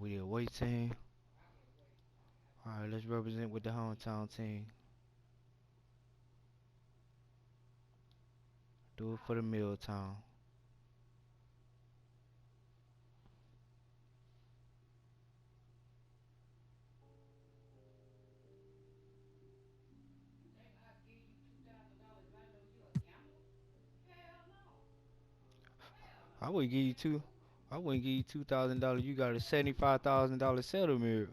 We the away team. All right, let's represent with the hometown team. Do it for the Milltown. I would give you two. I wouldn't give you $2,000. You got a $75,000 settlement.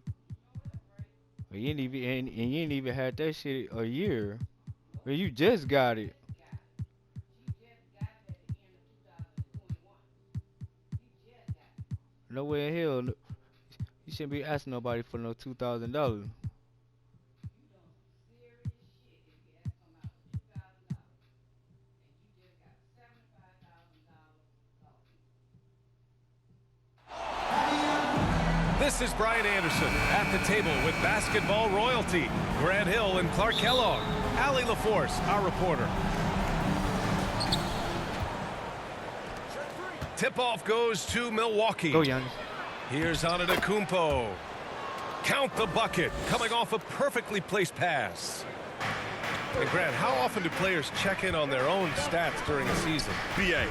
You ain't even and you ain't even had that shit a year. Well, you just got it. Nowhere in hell. You shouldn't be asking nobody for no $2,000. This is Brian Anderson at the table with basketball royalty. Grant Hill and Clark Kellogg. Allie LaForce, our reporter. Tip-off goes to Milwaukee. Go, Giannis. Here's Antetokounmpo. Count the bucket, coming off a perfectly placed pass. And Grant, how often do players check in on their own stats during a season? BA,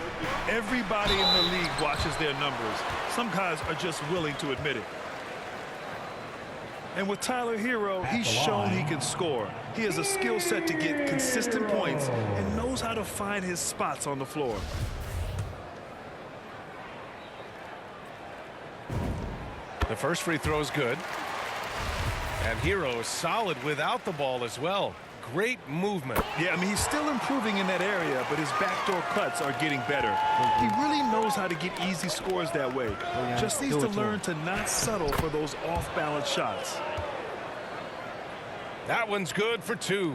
everybody in the league watches their numbers. Some guys are just willing to admit it. And with Tyler Hero, he's shown he can score. He has a skill set to get consistent points and knows how to find his spots on the floor. The first free throw is good. And Hero is solid without the ball as well. Great movement. Yeah, I mean, he's still improving in that area, but his backdoor cuts are getting better. He really knows how to get easy scores that way. Just needs to learn to not settle for those off-balance shots. That one's good for two.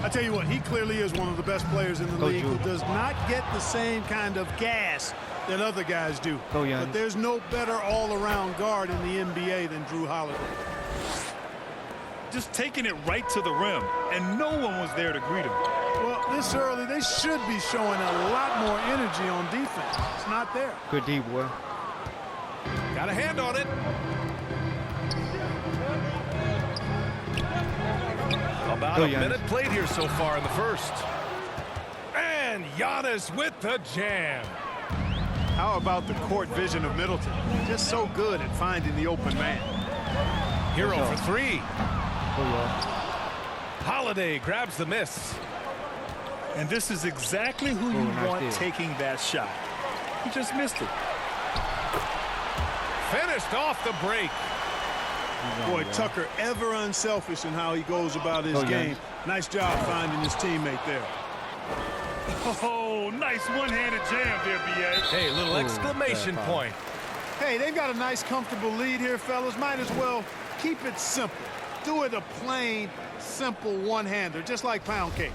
I tell you what, he clearly is one of the best players in the league who does not get the same kind of gas that other guys do. But there's no better all-around guard in the NBA than Drew Holiday. Just taking it right to the rim, and no one was there to greet him. Well, this early, they should be showing a lot more energy on defense. It's not there. Good D, boy. Got a hand on it. About a minute played here so far in the first. And Giannis with the jam. How about the court vision of Middleton? Just so good at finding the open man. Hero for three. Holiday grabs the miss. And this is exactly who you want taking that shot. He just missed it. Finished off the break. Boy, Tucker ever unselfish in how he goes about his game. Nice job finding his teammate there. Oh, nice one-handed jam there, B.A. Hey, little exclamation point. Hey, they've got a nice, comfortable lead here, fellas. Might as well keep it simple. Do it a plain, simple one-hander, just like pound cake.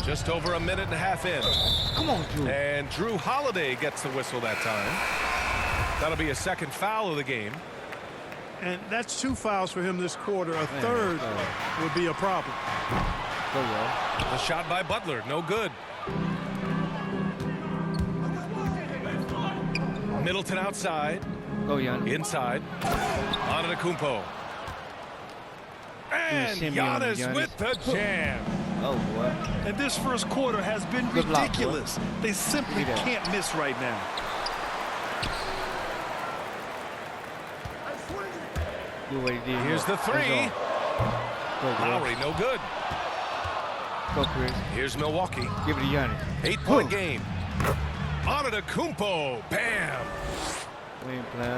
Just over a minute and a half in. Come on, Drew. And Drew Holiday gets the whistle that time. That'll be a second foul of the game. And that's 2 fouls for him this quarter. A third would be a problem. The shot by Butler, no good. Middleton outside. Inside. Antetokounmpo. And Giannis with the jam. Oh, boy. And this first quarter has been ridiculous. They simply can't miss right now. Here's the three. Lowry, no good. Go, Chris. Here's Milwaukee. Give it to Giannis. 8-point game. Antetokounmpo. Bam.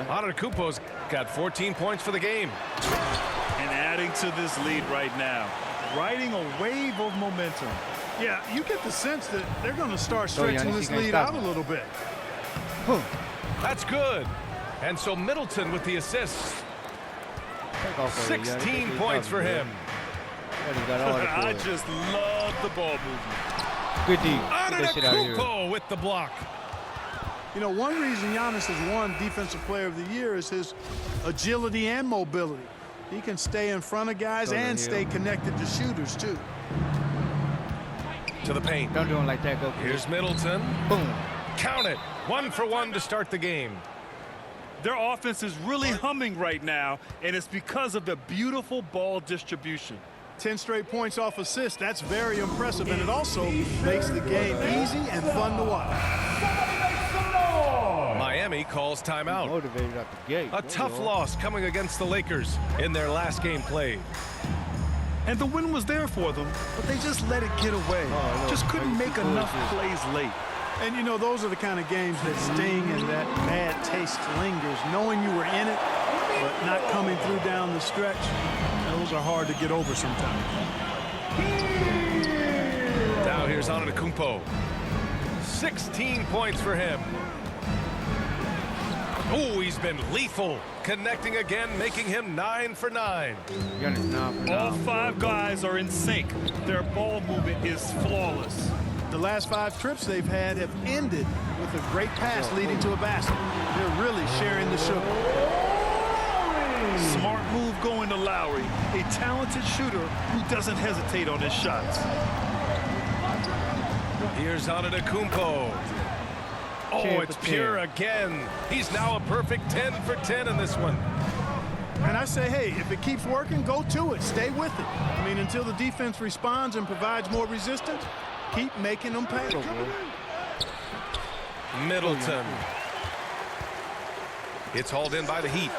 Antetokounmpo's got 14 points for the game. And adding to this lead right now. Riding a wave of momentum. Yeah, you get the sense that they're going to start stretching this lead out a little bit. That's good. And so Middleton with the assist. 16 points for him. I just love the ball movement. Good D. Antetokounmpo with the block. You know, one reason Giannis has won Defensive Player of the Year is his agility and mobility. He can stay in front of guys and stay connected to shooters, too. To the paint. Don't do him like that. Go, Chris. Here's Middleton. Boom. Count it. 1 for 1 to start the game. Their offense is really humming right now, and it's because of the beautiful ball distribution. 10 straight points off assists. That's very impressive, and it also makes the game easy and fun to watch. Miami calls timeout. Motivated out the gate. A tough loss coming against the Lakers in their last game played. And the win was there for them, but they just let it get away. Just couldn't make enough plays late. And, you know, those are the kind of games that sting and that bad taste lingers. Knowing you were in it, but not coming through down the stretch, those are hard to get over sometimes. Now here's Antetokounmpo. 16 points for him. Oh, he's been lethal. Connecting again, making him 9 for 9. All 5 guys are in sync. Their ball movement is flawless. The last 5 trips they've had have ended with a great pass leading to a basket. They're really sharing the sugar. Smart move going to Lowry, a talented shooter who doesn't hesitate on his shots. Here's Antetokounmpo. Oh, it's pure again. He's now a perfect 10 for 10 in this one. And I say, hey, if it keeps working, go to it. Stay with it. I mean, until the defense responds and provides more resistance, keep making them pay. Middleton. It's hauled in by the Heat.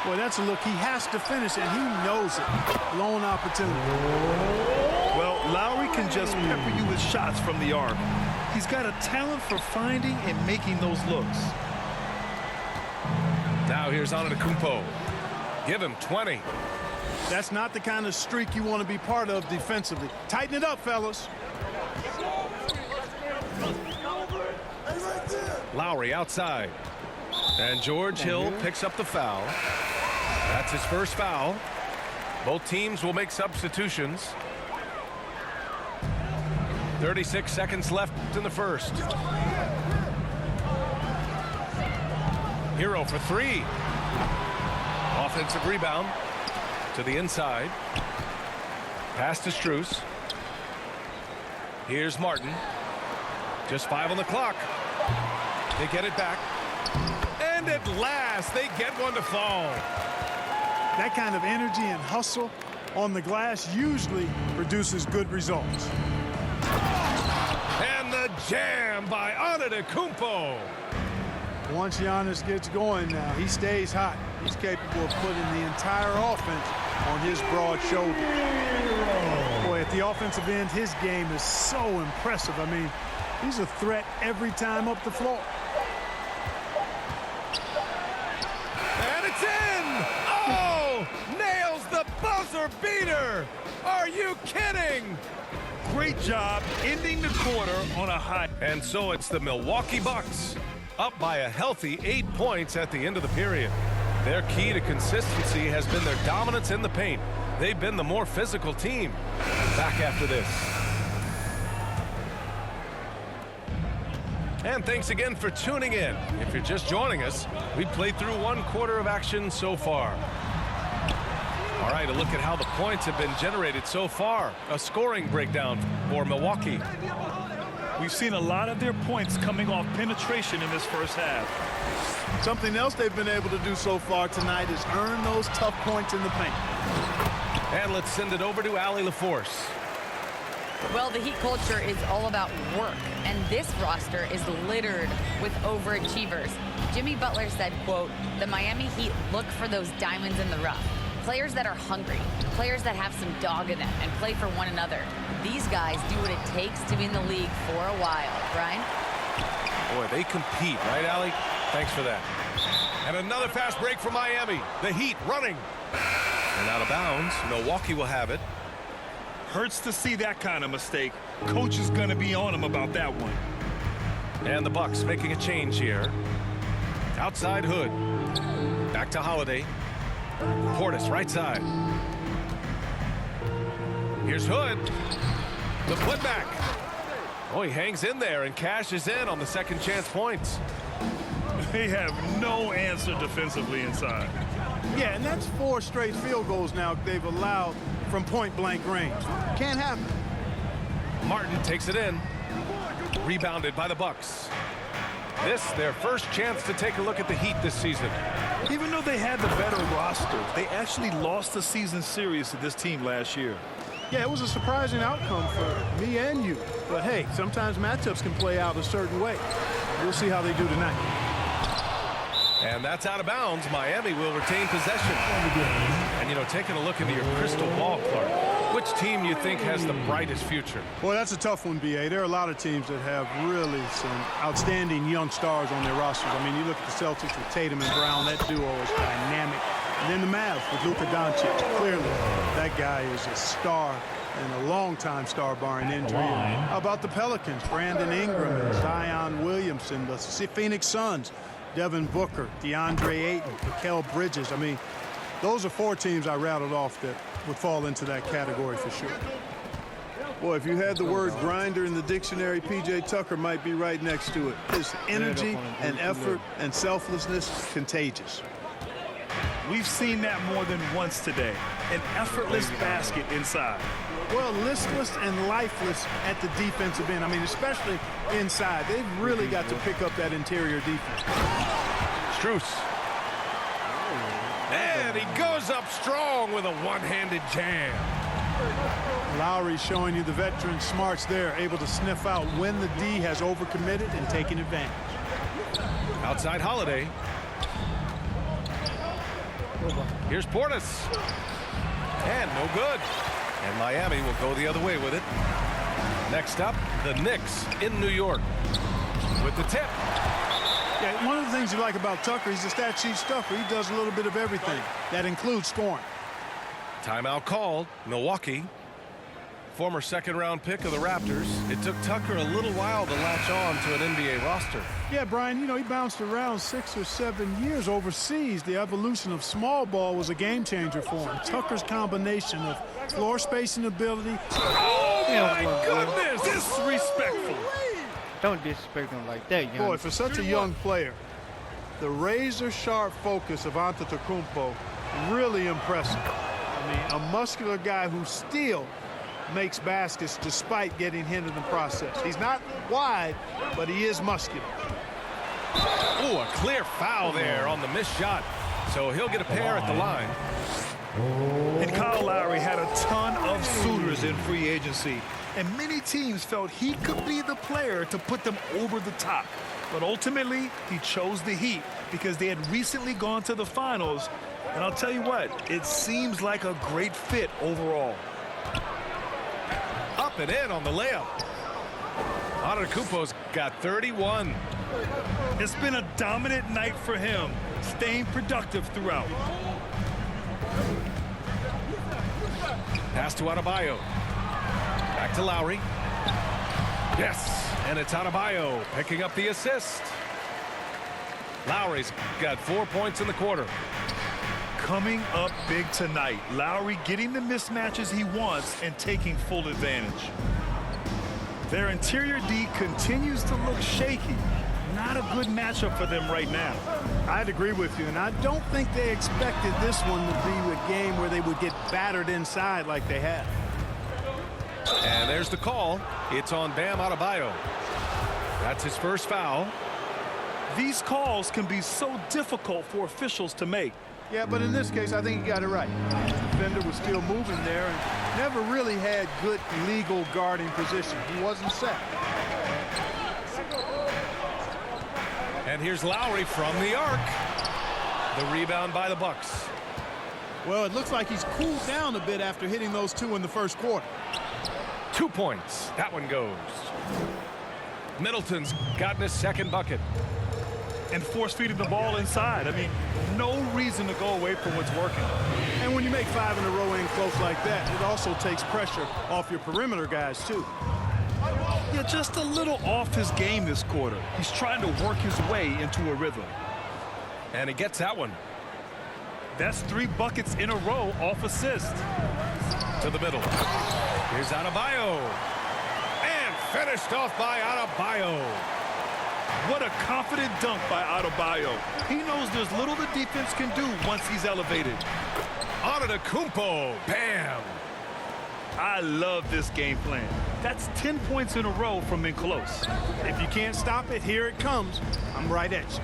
Boy, that's a look. He has to finish, and he knows it. Lone opportunity. Well, Lowry can just pepper you with shots from the arc. He's got a talent for finding and making those looks. Now here's Antetokounmpo. Give him 20. That's not the kind of streak you want to be part of defensively. Tighten it up, fellas. Lowry outside. And George Hill picks up the foul. That's his first foul. Both teams will make substitutions. 36 seconds left in the first. Hero for 3. Offensive rebound to the inside. Pass to Strus. Here's Martin. Just 5 on the clock. They get it back. And at last, they get one to fall. That kind of energy and hustle on the glass usually produces good results. And the jam by Antetokounmpo. Once Giannis gets going now, he stays hot. He's capable of putting the entire offense on his broad shoulders. Boy, at the offensive end, his game is so impressive. I mean, he's a threat every time up the floor. And it's in! Oh! Nails the buzzer beater! Are you kidding? Great job ending the quarter on a high. And so it's the Milwaukee Bucks, up by a healthy 8 points at the end of the period. Their key to consistency has been their dominance in the paint. They've been the more physical team. Back after this. And thanks again for tuning in. If you're just joining us, we played through 1 quarter of action so far. All right, a look at how the points have been generated so far. A scoring breakdown for Milwaukee. We've seen a lot of their points coming off penetration in this first half. Something else they've been able to do so far tonight is earn those tough points in the paint. And let's send it over to Allie LaForce. Well, the Heat culture is all about work, and this roster is littered with overachievers. Jimmy Butler said, quote, "The Miami Heat look for those diamonds in the rough. Players that are hungry, players that have some dog in them and play for one another. These guys do what it takes to be in the league for a while." Brian? Boy, they compete, right, Allie? Thanks for that. And another fast break for Miami. The Heat running. And out of bounds. Milwaukee will have it. Hurts to see that kind of mistake. Coach is going to be on him about that one. And the Bucks making a change here. Outside Hood. Back to Holiday. Portis right side. Here's Hood. The putback. Oh, he hangs in there and cashes in on the second chance points. They have no answer defensively inside. Yeah, and that's 4 straight field goals now they've allowed from point-blank range. Can't happen. Martin takes it in. Rebounded by the Bucks. This, their first chance to take a look at the Heat this season. Even though they had the better roster, they actually lost the season series to this team last year. Yeah, it was a surprising outcome for me and you. But hey, sometimes matchups can play out a certain way. We'll see how they do tonight. And that's out of bounds. Miami will retain possession. And, you know, taking a look into your crystal ball, Clark, which team do you think has the brightest future? Well, that's a tough one, B.A. There are a lot of teams that have really some outstanding young stars on their rosters. I mean, you look at the Celtics with Tatum and Brown. That duo is dynamic. And then the Mavs with Luka Doncic. Clearly, that guy is a star and a long-time star barring injury. How about the Pelicans? Brandon Ingram and Zion Williamson. The Phoenix Suns. Devin Booker, DeAndre Ayton, Mikal Bridges. I mean, those are 4 teams I rattled off that would fall into that category for sure. Boy, if you had the word grinder in the dictionary, P.J. Tucker might be right next to it. His energy and effort and selflessness, contagious. We've seen that more than once today. An effortless basket inside. Well, listless and lifeless at the defensive end. I mean, especially inside. They've really got to pick up that interior defense. Strus. And he goes up strong with a one-handed jam. Lowry showing you the veteran smarts there, able to sniff out when the D has overcommitted and taking advantage. Outside Holiday. Here's Portis. And no good. And Miami will go the other way with it. Next up, the Knicks in New York with the tip. Yeah, one of the things you like about Tucker, he's a stat sheet stuffer. He does a little bit of everything. That includes scoring. Timeout called. Milwaukee. Former second-round pick of the Raptors. It took Tucker a little while to latch on to an NBA roster. Yeah, Brian, you know, he bounced around 6 or 7 years overseas. The evolution of small ball was a game changer for him. Tucker's combination of floor spacing ability. Oh, my goodness! Disrespectful. Don't disrespect him like that, young. Boy, for such a young player, the razor-sharp focus of Antetokounmpo, really impressive. I mean, a muscular guy who still makes baskets despite getting hit in the process. He's not wide, but he is muscular. Oh, a clear foul there on the missed shot. So he'll get a pair at the line. And Kyle Lowry had a ton of suitors in free agency, and many teams felt he could be the player to put them over the top. But ultimately, he chose the Heat because they had recently gone to the finals. And I'll tell you what, it seems like a great fit overall. Up and in on the layup. Antetokounmpo's got 31. It's been a dominant night for him, staying productive throughout. Pass to Adebayo. Back to Lowry. Yes, and it's Adebayo picking up the assist. Lowry's got 4 points in the quarter. Coming up big tonight, Lowry getting the mismatches he wants and taking full advantage. Their interior D continues to look shaky. Not a good matchup for them right now. I'd agree with you, and I don't think they expected this one to be a game where they would get battered inside like they have. And there's the call. It's on Bam Adebayo. That's his first foul. These calls can be so difficult for officials to make. Yeah, but in this case, I think he got it right. The defender was still moving there and never really had good legal guarding position. He wasn't set. And here's Lowry from the arc. The rebound by the Bucks. Well, it looks like he's cooled down a bit after hitting those 2 in the first quarter. 2 points. That one goes. Middleton's gotten his second bucket. And force-feeding the ball inside. I mean, no reason to go away from what's working. And when you make 5 in a row in close like that, it also takes pressure off your perimeter guys, too. Yeah, just a little off his game this quarter. He's trying to work his way into a rhythm. And he gets that one. That's 3 buckets in a row off assist. To the middle. Here's Adebayo. And finished off by Adebayo. What a confident dunk by Adebayo. He knows there's little the defense can do once he's elevated. Antetokounmpo. Bam. I love this game plan. That's 10 points in a row from in close. If you can't stop it, here it comes. I'm right at you.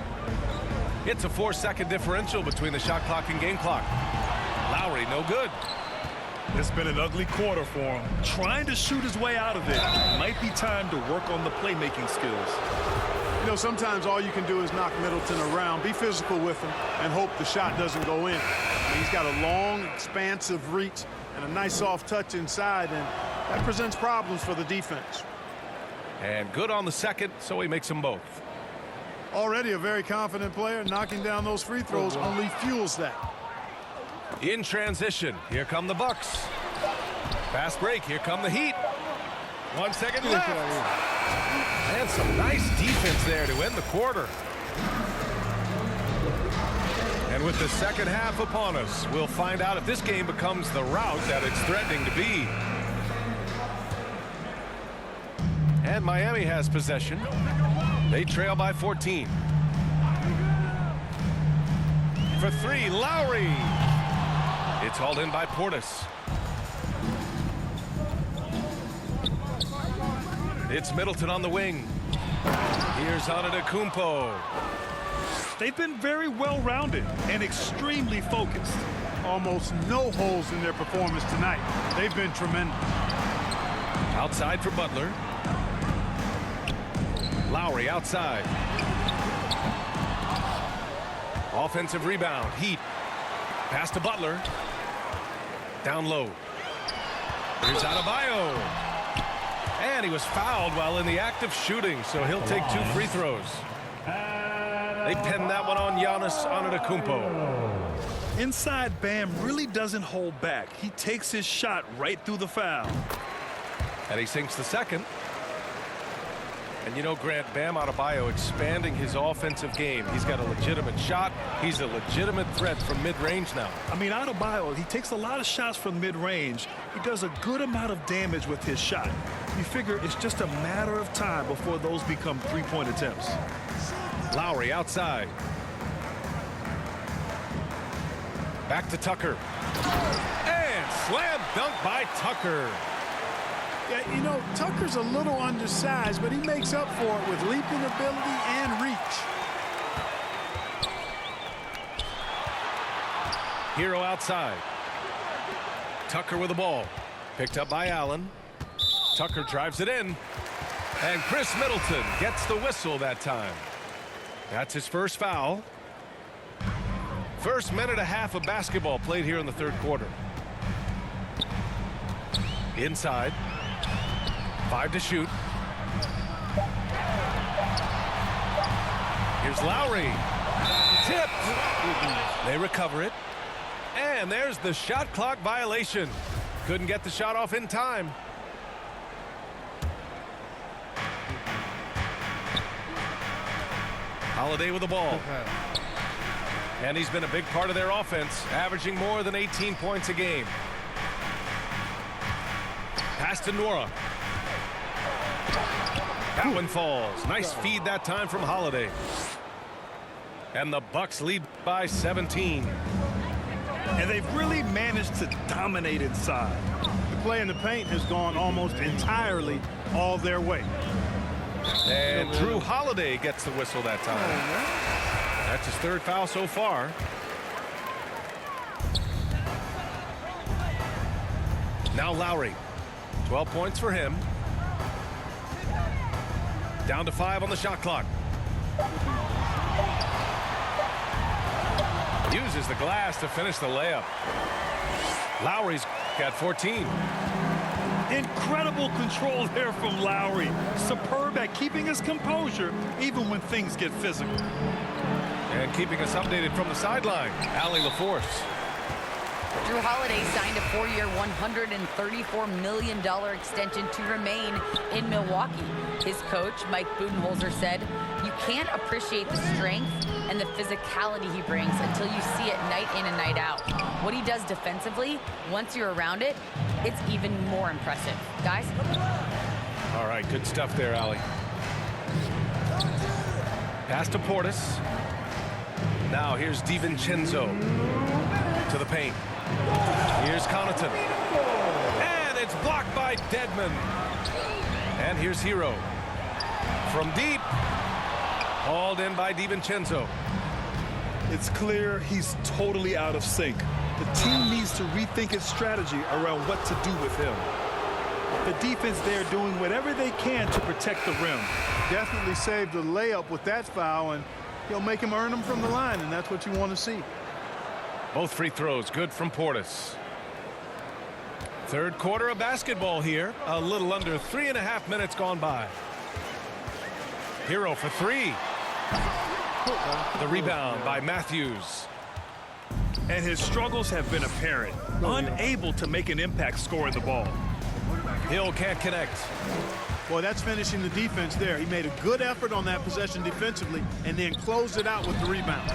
It's a 4-second differential between the shot clock and game clock. Lowry, no good. It's been an ugly quarter for him. Trying to shoot his way out of it. Might be time to work on the playmaking skills. You know, sometimes all you can do is knock Middleton around, be physical with him, and hope the shot doesn't go in. I mean, he's got a long, expansive reach and a nice soft touch inside, and that presents problems for the defense. And good on the second, so he makes them both. Already a very confident player, knocking down those free throws only fuels that. In transition, here come the Bucks. Fast break, here come the Heat. 1 second left. And some nice defense there to end the quarter. And with the second half upon us, we'll find out if this game becomes the rout that it's threatening to be. And Miami has possession. They trail by 14. For three, Lowry. It's hauled in by Portis. It's Middleton on the wing. Here's Antetokounmpo. They've been very well-rounded and extremely focused. Almost no holes in their performance tonight. They've been tremendous. Outside for Butler. Lowry outside. Offensive rebound. Heat. Pass to Butler. Down low. Here's Adebayo. And he was fouled while in the act of shooting, so he'll take 2 free throws. They pinned that one on Giannis Antetokounmpo. Inside, Bam really doesn't hold back. He takes his shot right through the foul. And he sinks the second. And you know, Grant, Bam Adebayo expanding his offensive game. He's got a legitimate shot. He's a legitimate threat from mid-range now. I mean, Adebayo, he takes a lot of shots from mid-range. He does a good amount of damage with his shot. You figure it's just a matter of time before those become three-point attempts. Lowry outside. Back to Tucker. And slam dunk by Tucker. Yeah, you know, Tucker's a little undersized, but he makes up for it with leaping ability and reach. Hero outside. Tucker with the ball. Picked up by Allen. Tucker drives it in. And Chris Middleton gets the whistle that time. That's his first foul. First minute and a half of basketball played here in the third quarter. Inside. 5 to shoot. Here's Lowry. Tipped. They recover it. And there's the shot clock violation. Couldn't get the shot off in time. Holiday with the ball. And he's been a big part of their offense, averaging more than 18 points a game. Pass to Nora. That one falls. Nice feed that time from Holiday. And the Bucks lead by 17. And they've really managed to dominate inside. The play in the paint has gone almost entirely all their way. And Drew Holiday gets the whistle that time. That's his third foul so far. Now Lowry. 12 points for him. Down to 5 on the shot clock. Uses the glass to finish the layup. Lowry's got 14. Incredible control there from Lowry. Superb at keeping his composure even when things get physical. And keeping us updated from the sideline, Allie LaForce. Drew Holiday signed a 4-year, $134 million extension to remain in Milwaukee. His coach, Mike Budenholzer, said, "You can't appreciate the strength and the physicality he brings until you see it night in and night out. What he does defensively, once you're around it, it's even more impressive." Guys? All right, good stuff there, Allie. Pass to Portis. Now here's DiVincenzo to the paint. Here's Connaughton. And it's blocked by Dedmon. And here's Hero. From deep. Hauled in by DiVincenzo. It's clear he's totally out of sync. The team needs to rethink its strategy around what to do with him. The defense there doing whatever they can to protect the rim. Definitely saved the layup with that foul, and he'll make him earn them from the line, and that's what you want to see. Both free throws good from Portis. Third quarter of basketball here. A little under 3.5 minutes gone by. Hero for three. The rebound by Matthews. And his struggles have been apparent. Unable to make an impact scoring the ball. Hill can't connect. Boy, that's finishing the defense there. He made a good effort on that possession defensively and then closed it out with the rebound.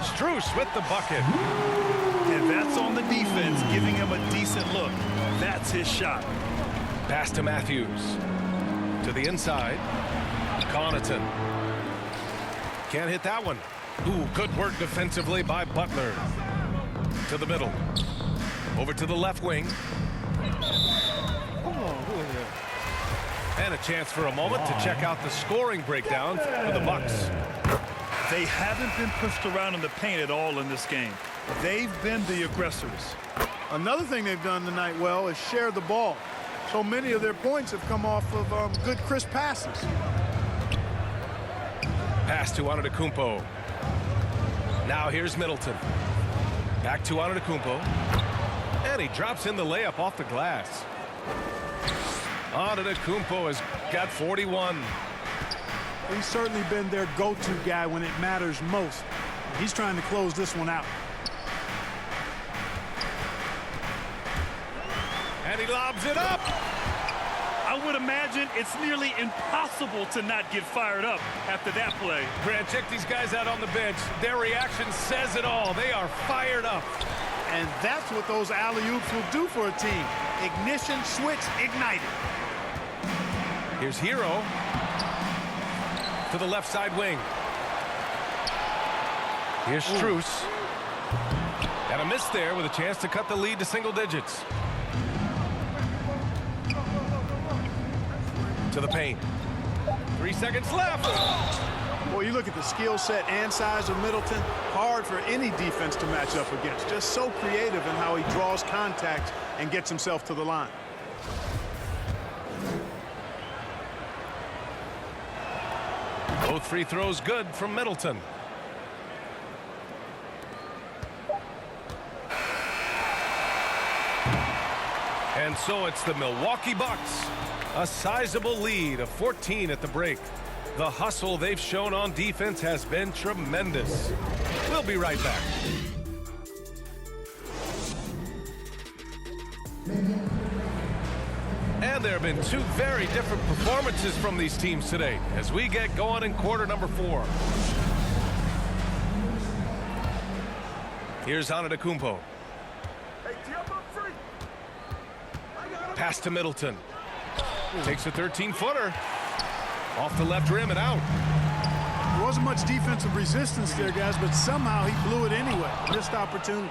Strus with the bucket. And that's on the defense, giving him a decent look. That's his shot. Pass to Matthews. To the inside. Connaughton. Can't hit that one. Ooh, good work defensively by Butler. To the middle. Over to the left wing. And a chance for a moment to check out the scoring breakdown for the Bucks. They haven't been pushed around in the paint at all in this game. They've been the aggressors. Another thing they've done tonight well is share the ball. So many of their points have come off of good crisp passes. Pass to Antetokounmpo. Now here's Middleton. Back to Antetokounmpo. And he drops in the layup off the glass. Antetokounmpo has got 41. He's certainly been their go-to guy when it matters most. He's trying to close this one out. And he lobs it up. I would imagine it's nearly impossible to not get fired up after that play. Grant, check these guys out on the bench. Their reaction says it all. They are fired up. And that's what those alley-oops will do for a team. Ignition, switch, ignited. Here's Hero to the left side wing. Here's Strus. And a miss there with a chance to cut the lead to single digits. To the paint. 3 seconds left. Well, you look at the skill set and size of Middleton. Hard for any defense to match up against. Just so creative in how he draws contact and gets himself to the line. Both free throws good from Middleton. And so it's the Milwaukee Bucks. A sizable lead of 14 at the break. The hustle they've shown on defense has been tremendous. We'll be right back. And there have been two very different performances from these teams today as we get going in quarter number 4. Here's Antetokounmpo. Pass to Middleton. Takes a 13-footer. Off the left rim and out. There wasn't much defensive resistance there, guys, but somehow he blew it anyway. Missed opportunity.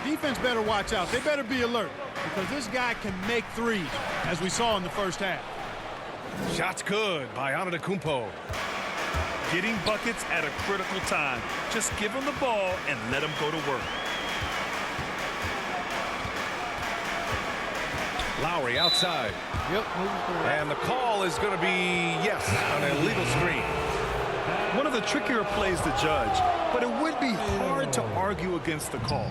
Defense better watch out. They better be alert because this guy can make threes, as we saw in the first half. Shots good by Antetokounmpo. Getting buckets at a critical time. Just give him the ball and let him go to work. Lowry outside. Yep. And the call is going to be, yes, an illegal screen. One of the trickier plays to judge, but it would be hard to argue against the call.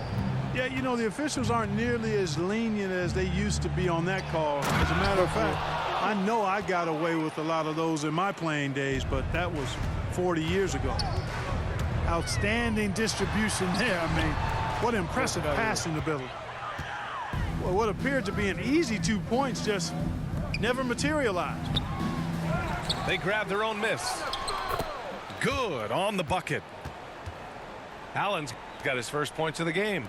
Yeah, you know, the officials aren't nearly as lenient as they used to be on that call. As a matter of fact, I know I got away with a lot of those in my playing days, but that was 40 years ago. Outstanding distribution there. I mean, what impressive passing ability. Well, what appeared to be an easy 2 points just never materialized. They grabbed their own miss. Good on the bucket. Allen's got his first points of the game.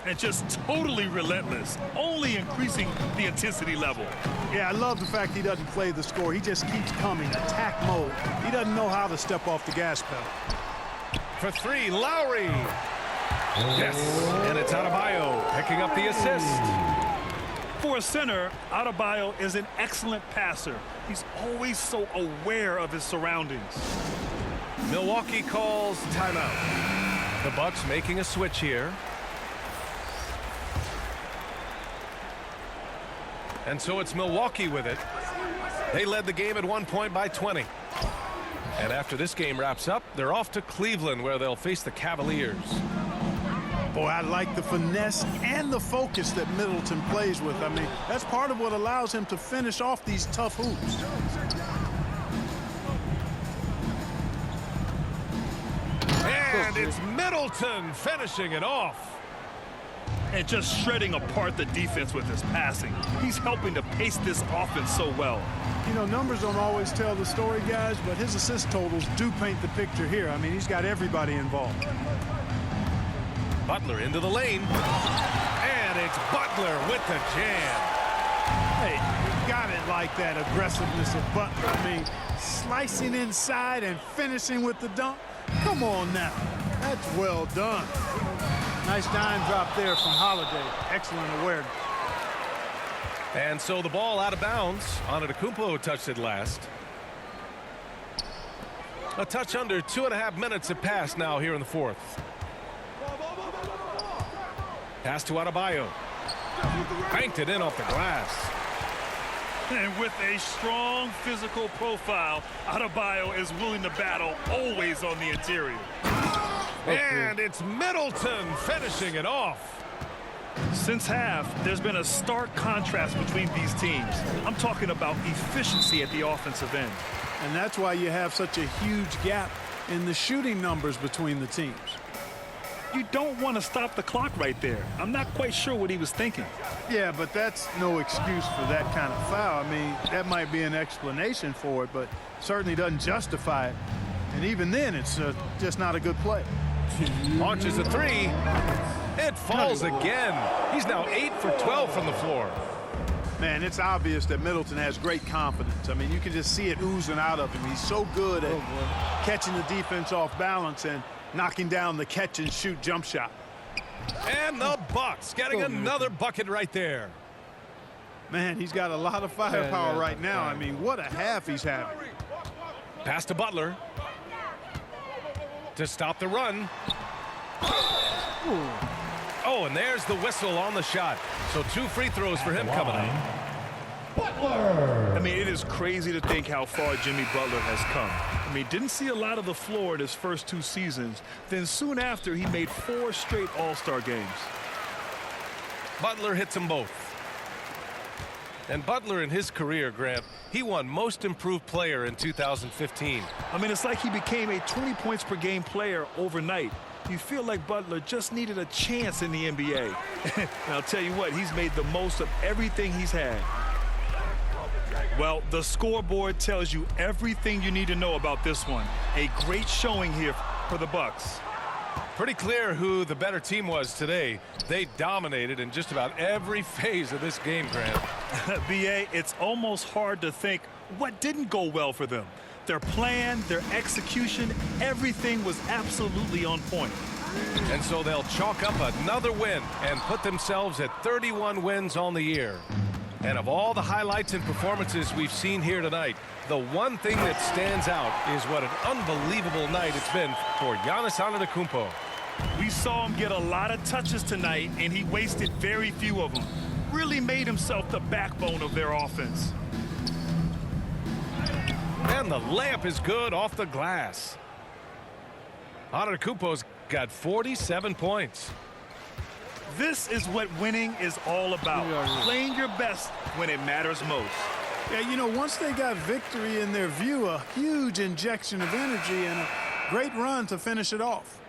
And just totally relentless, only increasing the intensity level. Yeah, I love the fact he doesn't play the score. He just keeps coming, attack mode. He doesn't know how to step off the gas pedal. For three, Lowry. Yes, and it's Adebayo picking up the assist. For a center, Adebayo is an excellent passer. He's always so aware of his surroundings. Milwaukee calls timeout. The Bucks making a switch here. And so it's Milwaukee with it. They led the game at one point by 20. And after this game wraps up, they're off to Cleveland, where they'll face the Cavaliers. Boy, I like the finesse and the focus that Middleton plays with. I mean, that's part of what allows him to finish off these tough hoops. And it's Middleton finishing it off. And just shredding apart the defense with his passing. He's helping to pace this offense so well. You know, numbers don't always tell the story, guys, but his assist totals do paint the picture here. I mean, he's got everybody involved. Butler into the lane. And it's Butler with the jam. Hey, you got it like that aggressiveness of Butler. I mean, slicing inside and finishing with the dunk. Come on now. That's well done. Nice dime drop there from Holiday. Excellent awareness. And so the ball out of bounds. Antetokounmpo touched it last. A touch under 2.5 minutes have passed now here in the fourth. Pass to Adebayo. Banked it in off the glass. And with a strong physical profile, Adebayo is willing to battle always on the interior. And it's Middleton finishing it off. Since half, there's been a stark contrast between these teams. I'm talking about efficiency at the offensive end. And that's why you have such a huge gap in the shooting numbers between the teams. You don't want to stop the clock right there. I'm not quite sure what he was thinking. Yeah, but that's no excuse for that kind of foul. I mean, that might be an explanation for it, but certainly doesn't justify it. And even then, it's just not a good play. Launches a three. It falls again. He's now 8 for 12 from the floor. Man, it's obvious that Middleton has great confidence. I mean, you can just see it oozing out of him. He's so good at catching the defense off balance and knocking down the catch-and-shoot jump shot. And the Bucks getting another bucket right there. Man, he's got a lot of firepower right now. I mean, what a half he's having. Pass to Butler. To stop the run. Oh, and there's the whistle on the shot. So 2 free throws for him coming up. Butler. I mean, it is crazy to think how far Jimmy Butler has come. I mean, didn't see a lot of the floor in his first 2 seasons. Then soon after, he made 4 straight All-Star games. Butler hits them both. And Butler in his career, Grant, he won Most Improved Player in 2015. I mean, it's like he became a 20 points per game player overnight. You feel like Butler just needed a chance in the NBA. And I'll tell you what, he's made the most of everything he's had. Well, the scoreboard tells you everything you need to know about this one. A great showing here for the Bucks. Pretty clear who the better team was today. They dominated in just about every phase of this game, Grant. B.A., it's almost hard to think what didn't go well for them. Their plan, their execution, everything was absolutely on point. And so they'll chalk up another win and put themselves at 31 wins on the year. And of all the highlights and performances we've seen here tonight, the one thing that stands out is what an unbelievable night it's been for Giannis Antetokounmpo. We saw him get a lot of touches tonight, and he wasted very few of them. Really made himself the backbone of their offense. And the layup is good off the glass. Antetokounmpo's got 47 points. This is what winning is all about. Playing your best when it matters most. Yeah, you know, once they got victory in their view, a huge injection of energy and a great run to finish it off.